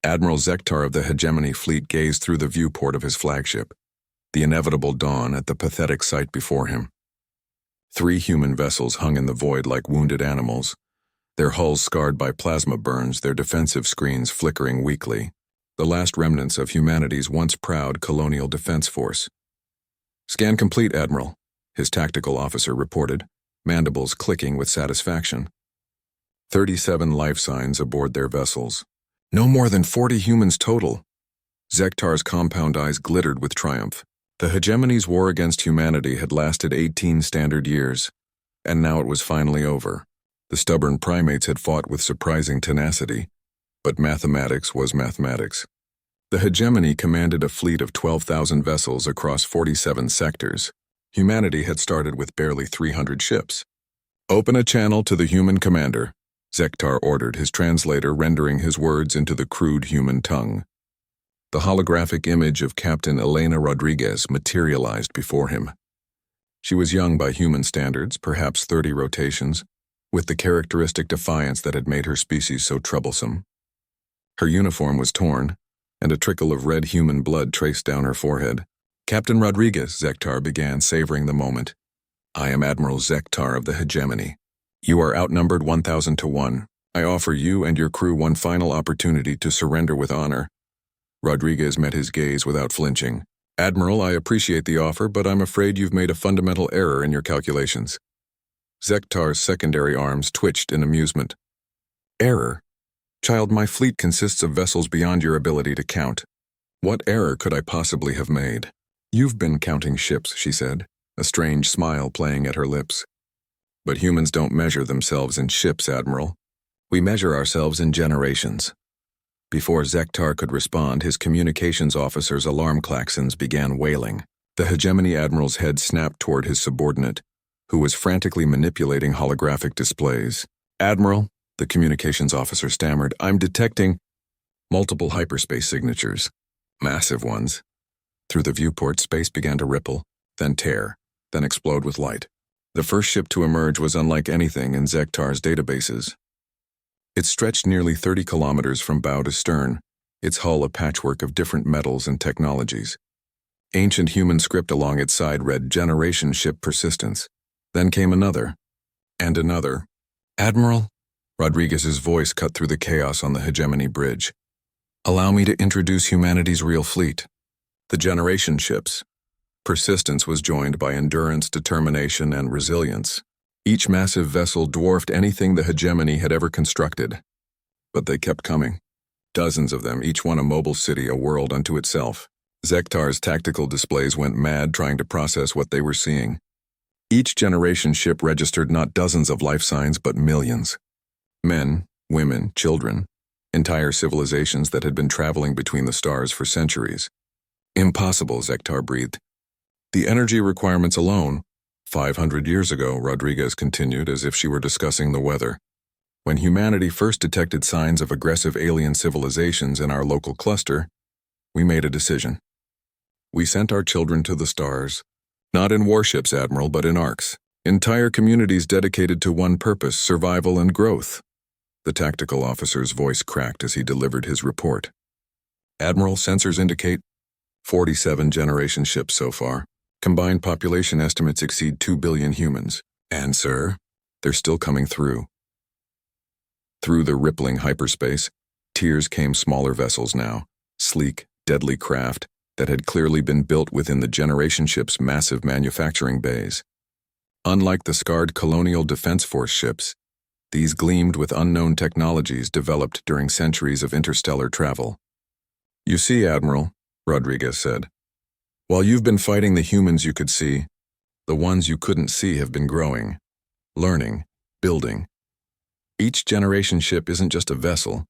Admiral Zektar of the Hegemony Fleet gazed through the viewport of his flagship, the inevitable dawn at the pathetic sight before him. 3 human vessels hung in the void like wounded animals, their hulls scarred by plasma burns, their defensive screens flickering weakly, the last remnants of humanity's once proud colonial defense force. "Scan complete, Admiral," his tactical officer reported, mandibles clicking with satisfaction. 37 life signs aboard their vessels. No more than 40 humans total. Zektar's compound eyes glittered with triumph. The Hegemony's war against humanity had lasted 18 standard years, and now it was finally over. The stubborn primates had fought with surprising tenacity, but mathematics was mathematics. The Hegemony commanded a fleet of 12,000 vessels across 47 sectors. Humanity had started with barely 300 ships. "Open a channel to the human commander," Zektar ordered, his translator rendering his words into the crude human tongue. The holographic image of Captain Elena Rodriguez materialized before him. She was young by human standards, perhaps 30 rotations, with the characteristic defiance that had made her species so troublesome. Her uniform was torn, and a trickle of red human blood traced down her forehead. "Captain Rodriguez," Zektar began, savoring the moment. "I am Admiral Zektar of the Hegemony. You are outnumbered 1,000 to 1. I offer you and your crew one final opportunity to surrender with honor." Rodriguez met his gaze without flinching. "Admiral, I appreciate the offer, but I'm afraid you've made a fundamental error in your calculations." Zektar's secondary arms twitched in amusement. "Error? Child, my fleet consists of vessels beyond your ability to count. What error could I possibly have made?" "You've been counting ships," she said, a strange smile playing at her lips. "But humans don't measure themselves in ships, Admiral. We measure ourselves in generations." Before Zektar could respond, his communications officer's alarm klaxons began wailing. The Hegemony Admiral's head snapped toward his subordinate, who was frantically manipulating holographic displays. "Admiral," the communications officer stammered, "I'm detecting multiple hyperspace signatures. Massive ones." Through the viewport, space began to ripple, then tear, then explode with light. The first ship to emerge was unlike anything in Zektar's databases. It stretched nearly 30 kilometers from bow to stern, its hull a patchwork of different metals and technologies. Ancient human script along its side read "Generation Ship Persistence." Then came another, and another. "Admiral," Rodriguez's voice cut through the chaos on the Hegemony bridge. "Allow me to introduce humanity's real fleet, the Generation ships." Persistence was joined by endurance, determination, and resilience. Each massive vessel dwarfed anything the Hegemony had ever constructed. But they kept coming. Dozens of them, each one a mobile city, a world unto itself. Zektar's tactical displays went mad trying to process what they were seeing. Each generation ship registered not dozens of life signs, but millions. Men, women, children, entire civilizations that had been traveling between the stars for centuries. "Impossible," Zektar breathed. "The energy requirements alone." 500 years ago, Rodriguez continued as if she were discussing the weather. "When humanity first detected signs of aggressive alien civilizations in our local cluster, we made a decision. We sent our children to the stars. Not in warships, Admiral, but in arcs. Entire communities dedicated to one purpose, survival and growth." The tactical officer's voice cracked as he delivered his report. "Admiral, sensors indicate 47 generation ships so far. Combined population estimates exceed 2 billion humans. And, sir, they're still coming through." Through the rippling hyperspace, tiers came smaller vessels now, sleek, deadly craft that had clearly been built within the generation ship's massive manufacturing bays. Unlike the scarred colonial defense force ships, these gleamed with unknown technologies developed during centuries of interstellar travel. "You see, Admiral," Rodriguez said, "while you've been fighting the humans you could see, the ones you couldn't see have been growing, learning, building. Each generation ship isn't just a vessel,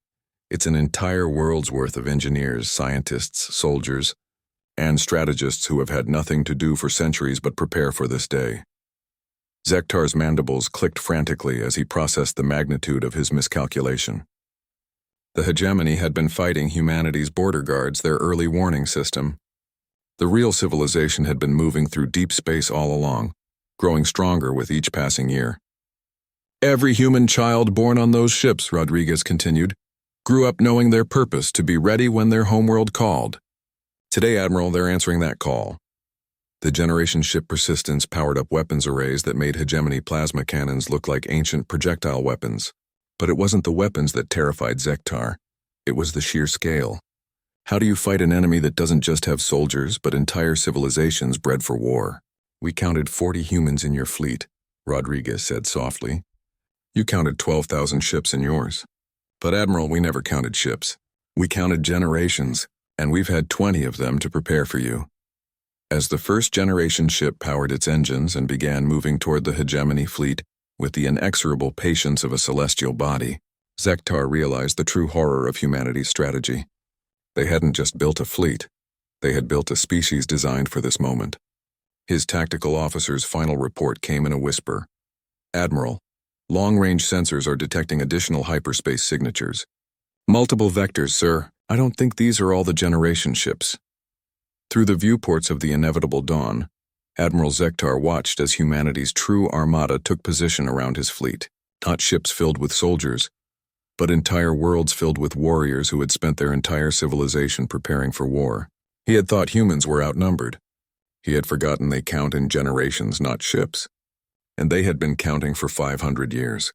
it's an entire world's worth of engineers, scientists, soldiers, and strategists who have had nothing to do for centuries but prepare for this day." Zektar's mandibles clicked frantically as he processed the magnitude of his miscalculation. The Hegemony had been fighting humanity's border guards, their early warning system. The real civilization had been moving through deep space all along, growing stronger with each passing year. "Every human child born on those ships," Rodriguez continued, grew up knowing their purpose to be ready when their homeworld called. Today, Admiral, they're answering that call. The generation ship Persistence powered up weapons arrays that made hegemony plasma cannons look like ancient projectile weapons. But it wasn't the weapons that terrified Zektar. It was the sheer scale. How do you fight an enemy that doesn't just have soldiers, but entire civilizations bred for war? We counted 40 humans in your fleet, Rodriguez said softly. You counted 12,000 ships in yours. But Admiral, we never counted ships. We counted generations, and we've had 20 of them to prepare for you. As the first generation ship powered its engines and began moving toward the hegemony fleet with the inexorable patience of a celestial body, Zektar realized the true horror of humanity's strategy. They hadn't just built a fleet. They had built a species designed for this moment. His tactical officer's final report came in a whisper. Admiral, long-range sensors are detecting additional hyperspace signatures. Multiple vectors, sir. I don't think these are all the generation ships. Through the viewports of the inevitable dawn, Admiral Zektar watched as humanity's true armada took position around his fleet. Not ships filled with soldiers, but entire worlds filled with warriors who had spent their entire civilization preparing for war. He had thought humans were outnumbered. He had forgotten they count in generations, not ships. And they had been counting for 500 years.